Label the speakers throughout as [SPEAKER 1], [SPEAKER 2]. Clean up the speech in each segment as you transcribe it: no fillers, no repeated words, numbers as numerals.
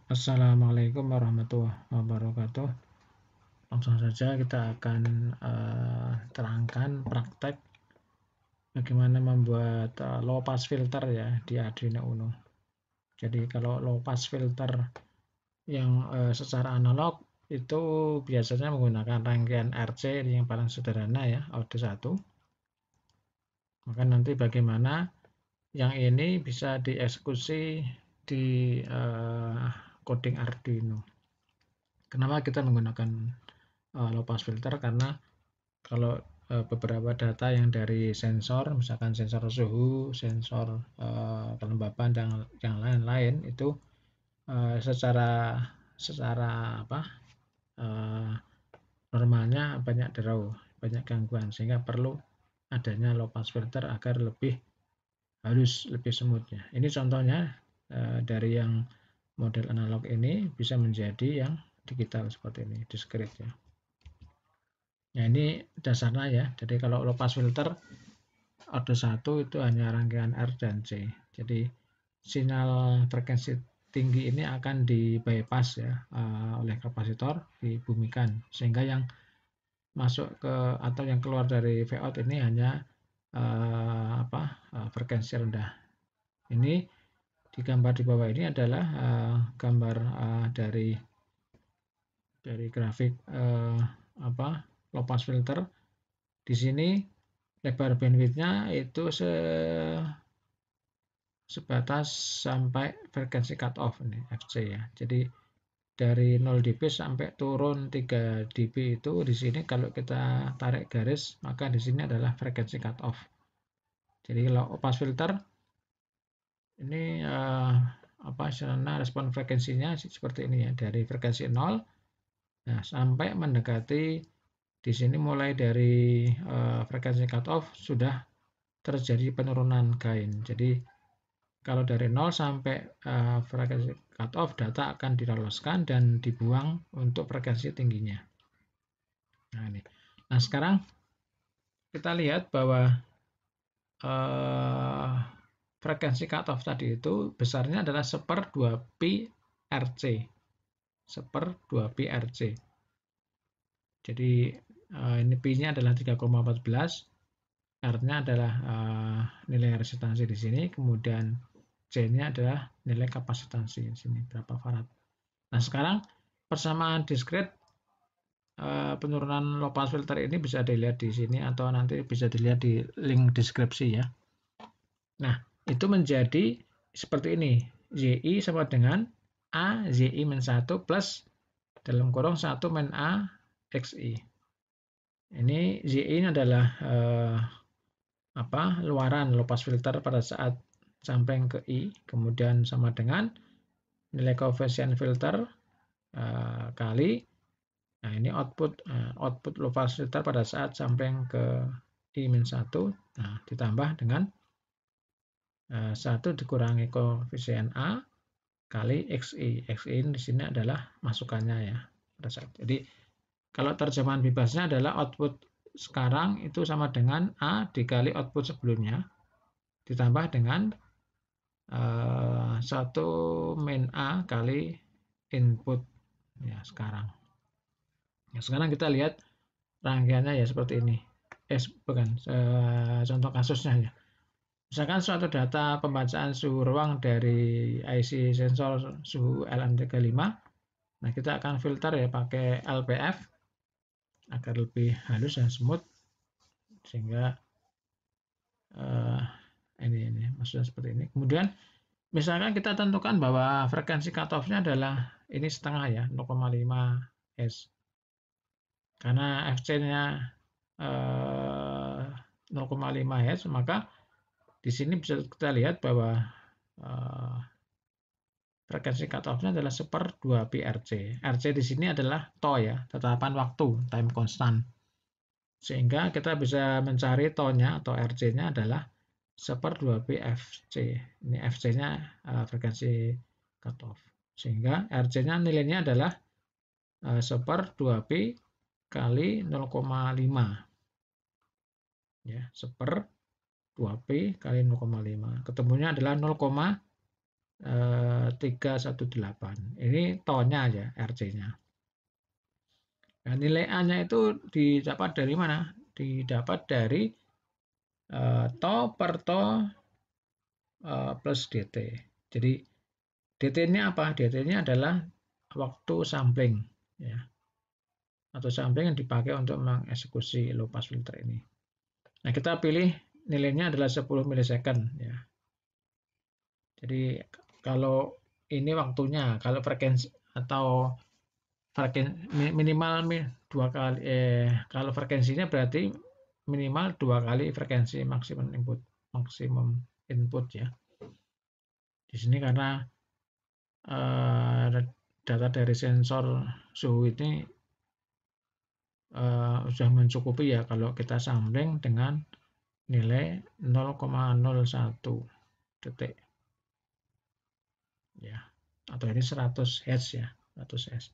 [SPEAKER 1] Assalamualaikum warahmatullahi wabarakatuh. Langsung saja kita akan terangkan praktek bagaimana membuat low pass filter ya di Arduino Uno. Jadi kalau low pass filter yang secara analog itu biasanya menggunakan rangkaian RC yang paling sederhana ya, audio 1. Maka nanti bagaimana yang ini bisa dieksekusi di coding Arduino. Kenapa kita menggunakan low pass filter? Karena kalau beberapa data yang dari sensor, misalkan sensor suhu, sensor kelembapan dan yang lain-lain itu secara apa normalnya banyak draw, banyak gangguan, sehingga perlu adanya low pass filter agar lebih halus, lebih smooth ya. Ini contohnya dari yang model analog ini bisa menjadi yang digital seperti ini, discrete ya. Nah ini dasarnya ya. Jadi kalau low pass filter audio 1 itu hanya rangkaian R dan C. Jadi sinyal frekuensi tinggi ini akan di bypass ya oleh kapasitor, dibumikan, sehingga yang masuk ke atau yang keluar dari Vout ini hanya frekuensi rendah. Ini di gambar di bawah ini adalah gambar dari grafik low pass filter. Di sini lebar bandwidth-nya itu sebatas sampai frekuensi cut off ini FC ya. Jadi dari 0 dB sampai turun 3 dB itu di sini kalau kita tarik garis maka di sini adalah frekuensi cut off. Jadi low pass filter ini respon frekuensinya seperti ini ya, dari frekuensi 0 nah sampai mendekati di sini mulai dari frekuensi cut off sudah terjadi penurunan gain. Jadi kalau dari 0 sampai frekuensi cut off, data akan diloloskan dan dibuang untuk frekuensi tingginya. Nah, ini. Nah, sekarang kita lihat bahwa frekuensi cut off tadi itu besarnya adalah 1/2 pi RC. 1/2 pi RC. Jadi ini pi-nya adalah 3,14. R-nya adalah nilai resistansi di sini, kemudian C-nya adalah nilai kapasitansi di sini, berapa farad. Nah, sekarang persamaan discrete penurunan low pass filter ini bisa dilihat di sini atau nanti bisa dilihat di link deskripsi ya. Nah, itu menjadi seperti ini. ZI sama dengan A ZI min 1 plus dalam kurung 1 min A XI. Ini ZI ini adalah luaran low pass filter pada saat sampling ke I, kemudian sama dengan nilai koefisien filter kali, nah ini output low pass filter pada saat sampling ke I-1, nah ditambah dengan 1 dikurangi koefisien A kali XI. XI di sini adalah masukannya ya. Jadi kalau terjemahan bebasnya adalah output sekarang itu sama dengan A dikali output sebelumnya ditambah dengan 1 min A kali input ya sekarang. Nah, sekarang kita lihat rangkaiannya ya seperti ini. Contoh kasusnya ya. Misalkan suatu data pembacaan suhu ruang dari IC sensor suhu LM35. Nah, kita akan filter ya pakai LPF agar lebih halus dan smooth, sehingga ini maksudnya seperti ini. Kemudian misalkan kita tentukan bahwa frekuensi cutoff-nya adalah ini setengah ya, 0,5 Hz. Karena FC-nya 0,5 Hz, maka di sini bisa kita lihat bahwa frekuensi cutoff-nya adalah 1/2 pi RC. RC di sini adalah tau ya, tetapan waktu, time constant. Sehingga kita bisa mencari tau-nya atau RC-nya adalah 1/2 pi FC. Ini FC-nya frekuensi cutoff. Sehingga RC-nya nilainya adalah 1/2 pi kali 0,5. Ya, 1/2 pi kali 0,5. Ketemunya adalah 0,5 318. Ini tonnya ya, RC-nya. Nah, nilai A-nya itu didapat dari mana? Didapat dari to per to plus dt. Jadi dt ini apa? Dt ini adalah waktu sampling, ya, atau sampling yang dipakai untuk mengeksekusi low pass filter ini. Nah, kita pilih nilainya adalah 10 milisecond, ya. Jadi kalau ini waktunya, kalau frekuensi atau minimal dua kali, kalau frekuensinya berarti minimal 2 kali frekuensi maksimum input ya. Di sini karena data dari sensor suhu ini sudah mencukupi ya kalau kita sampling dengan nilai 0,01 detik ya, atau ini 100 Hz ya, 100 Hz.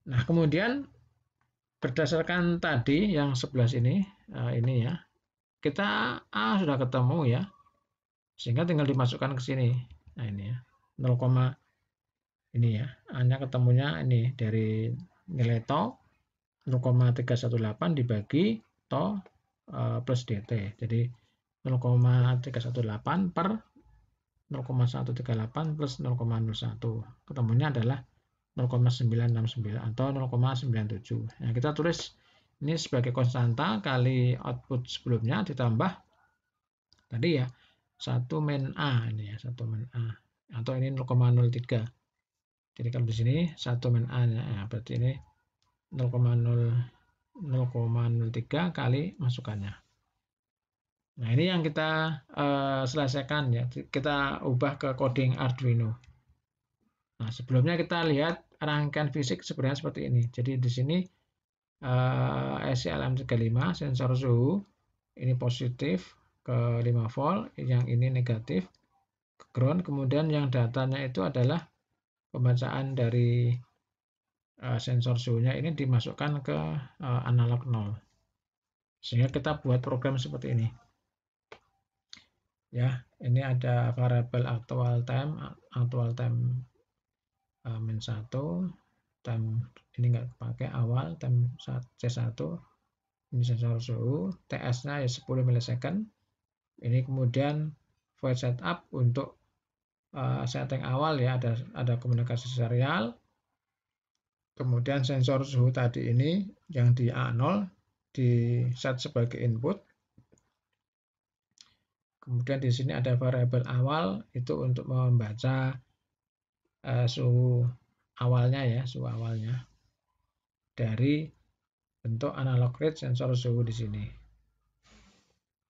[SPEAKER 1] Nah, kemudian berdasarkan tadi yang 11 ini ya, kita A sudah ketemu ya, sehingga tinggal dimasukkan ke sini. Nah, ini ya, 0, ini ya, A-nya ketemunya ini dari nilai to 0,318 dibagi to plus dt. Jadi 0,318 per 0,138 plus 0,01. Ketemunya adalah 0,969 atau 0,97. Nah, kita tulis ini sebagai konstanta kali output sebelumnya ditambah tadi ya 1 min A ini ya, 1 min A atau ini 0,03. Jadi kalau di sini 1 min A ya, berarti ini 0,03 kali masukannya. Nah, ini yang kita selesaikan ya. Kita ubah ke coding Arduino. Nah, sebelumnya kita lihat rangkaian fisik sebenarnya seperti ini. Jadi di sini SCLM35 sensor suhu ini positif ke 5 volt, yang ini negatif ke ground. Kemudian yang datanya itu adalah pembacaan dari sensor suhunya ini dimasukkan ke analog 0. Sehingga kita buat program seperti ini. Ya, ini ada variabel actual time min 1, time ini enggak pakai awal, time C1, ini sensor suhu, TS-nya ya 10 milisecond. Ini kemudian void setup untuk setting awal ya, ada komunikasi serial. Kemudian sensor suhu tadi ini yang di A0 di set sebagai input. Kemudian di sini ada variabel awal itu untuk membaca suhu awalnya ya, suhu awalnya dari bentuk analog read sensor suhu di sini.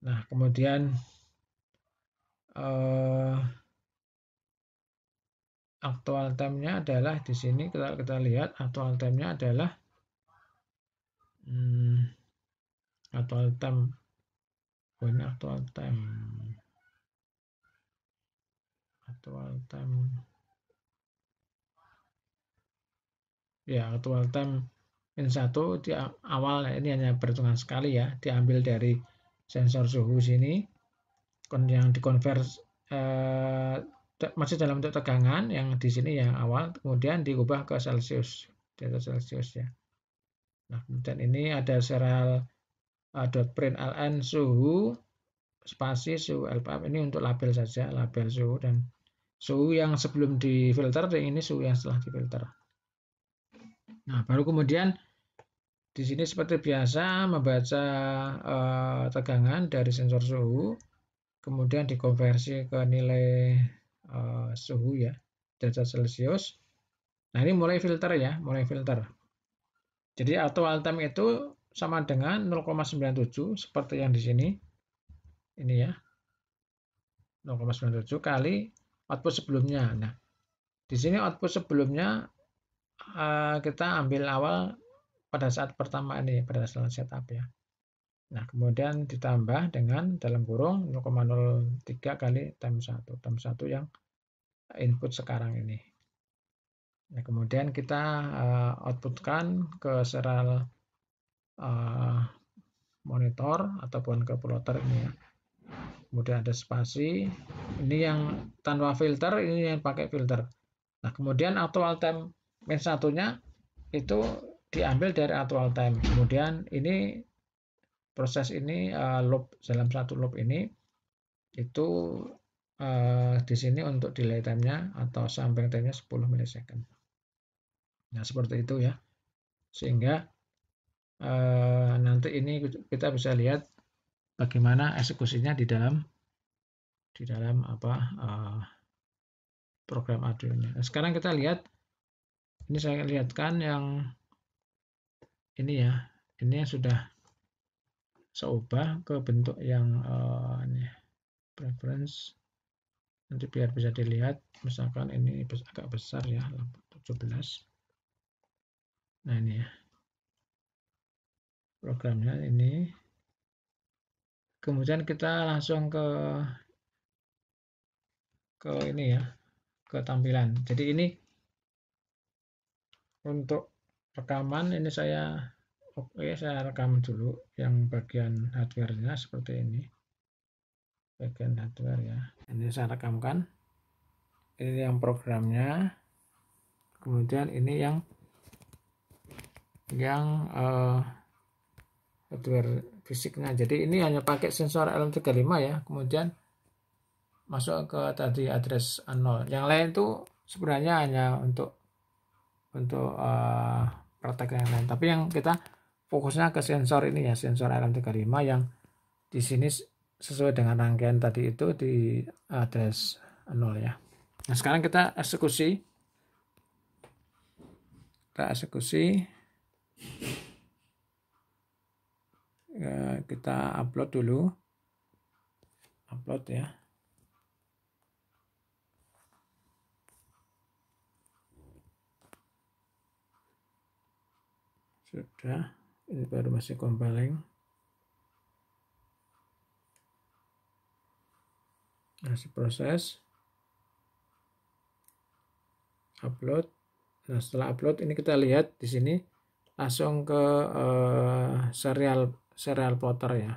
[SPEAKER 1] Nah, kemudian actual time-nya adalah di sini kita lihat actual time-nya adalah actual time. Ini actual time ya, actual time min 1 di awal ini hanya perhitungan sekali ya, diambil dari sensor suhu sini yang dikonvers masih dalam bentuk tegangan, yang di sini yang awal kemudian diubah ke Celsius, data Celsius ya. Nah, kemudian ini ada serial .print ln suhu spasi suhu LPF, ini untuk label saja, label suhu dan suhu yang sebelum difilter dan ini suhu yang setelah difilter. Nah, baru kemudian di sini seperti biasa membaca tegangan dari sensor suhu, kemudian dikonversi ke nilai suhu ya, derajat Celcius. Nah, ini mulai filter ya, mulai filter. Jadi actual time itu sama dengan 0,97 seperti yang di sini. Ini ya. 0,97 kali output sebelumnya. Nah, di sini output sebelumnya kita ambil awal pada saat pertama ini, pada saat setup ya. Nah, kemudian ditambah dengan dalam kurung 0,03 kali time 1 yang input sekarang ini. Nah, kemudian kita outputkan ke serial monitor ataupun ke plotter ini ya. kemudian ada spasi, ini yang tanpa filter, ini yang pakai filter. Nah, kemudian actual time min satunya itu diambil dari actual time. Kemudian ini proses ini loop dalam satu loop ini itu di sini untuk delay time-nya atau sampling time-nya 10 milisecond. Nah, seperti itu ya. Sehingga nanti ini kita bisa lihat bagaimana eksekusinya di dalam program Arduino. Nah, sekarang kita lihat, ini saya lihatkan yang ini ya, ini sudah saya ubah ke bentuk yang ini, preference, nanti biar bisa dilihat, misalkan ini agak besar ya, 17. Nah ini ya, programnya ini. Kemudian kita langsung ke ini ya, ke tampilan. Jadi ini untuk rekaman ini saya rekam dulu yang bagian hardware-nya seperti ini. Bagian hardware ya. Ini saya rekamkan. Ini yang programnya. Kemudian ini yang hardware fisiknya. Jadi ini hanya pakai sensor LM35 ya. Kemudian masuk ke tadi address 0. Yang lain itu sebenarnya hanya untuk praktek yang lain. Tapi yang kita fokusnya ke sensor ini ya, sensor LM35 yang di sini sesuai dengan rangkaian tadi itu di address 0 ya. Nah, sekarang kita eksekusi. Ya, kita upload dulu. Upload ya. Sudah, ini baru masih compiling. Masih proses. Upload. Nah, setelah upload ini kita lihat di sini langsung ke serial plotter ya.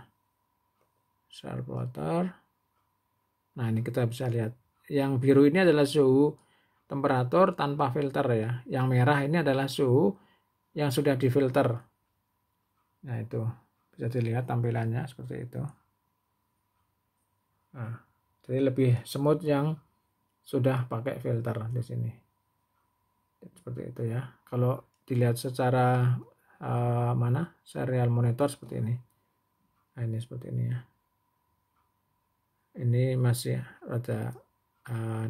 [SPEAKER 1] Serial plotter. Nah, ini kita bisa lihat. Yang biru ini adalah suhu temperatur tanpa filter ya. Yang merah ini adalah suhu yang sudah difilter. Nah, itu bisa dilihat tampilannya seperti itu. Nah, jadi lebih smooth yang sudah pakai filter di sini. Seperti itu ya. Kalau dilihat secara serial monitor seperti ini. Nah, ini seperti ini ya. Ini masih ada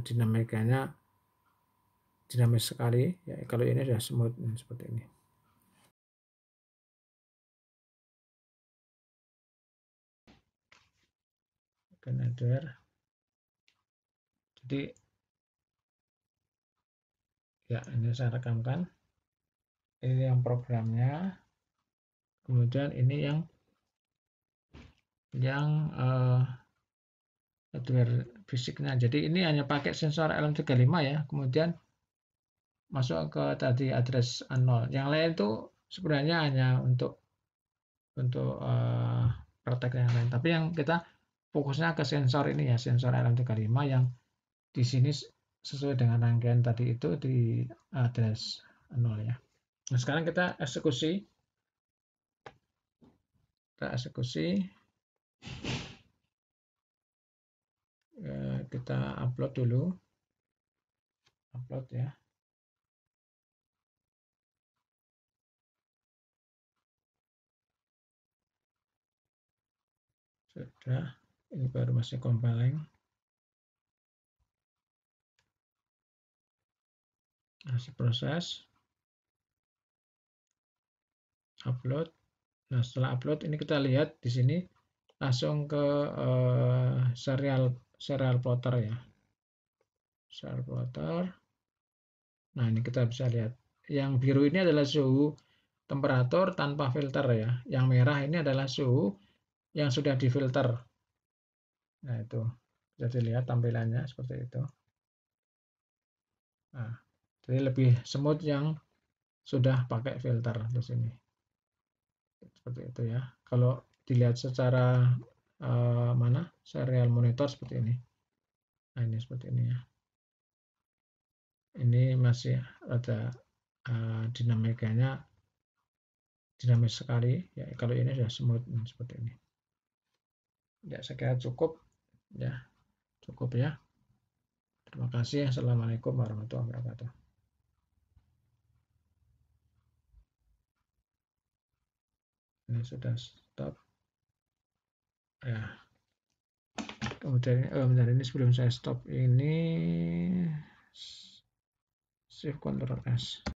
[SPEAKER 1] dinamikanya dinamis sekali ya. Kalau ini sudah smooth seperti ini. Hardware. Jadi ya, ini saya rekamkan. Ini yang programnya. Kemudian ini yang hardware fisiknya. Jadi ini hanya pakai sensor LM35 ya. Kemudian masuk ke tadi address 0. Yang lain itu sebenarnya hanya untuk praktek yang lain. Tapi yang kita fokusnya ke sensor ini ya, sensor LM35 yang di sini sesuai dengan rangkaian tadi itu di address 0 ya. Nah, sekarang kita eksekusi. Kita upload dulu. Upload ya. Sudah, ini baru masih compiling. Masih proses. Upload. Nah, setelah upload ini kita lihat di sini langsung ke serial plotter ya. Serial plotter. Nah, ini kita bisa lihat. Yang biru ini adalah suhu temperatur tanpa filter ya. Yang merah ini adalah suhu yang sudah difilter. Nah, itu bisa dilihat tampilannya seperti itu. Nah, jadi lebih smooth yang sudah pakai filter di sini. Seperti itu ya. Kalau dilihat secara mana serial monitor seperti ini. Nah, ini seperti ini ya. Ini masih ada dinamikanya dinamis sekali ya. Kalau ini sudah smooth seperti ini. Ya, saya kira cukup ya. Cukup ya. Terima kasih. Assalamualaikum warahmatullahi wabarakatuh. Ini sudah stop ya. Kemudian ini sebelum saya stop ini Shift Ctrl S.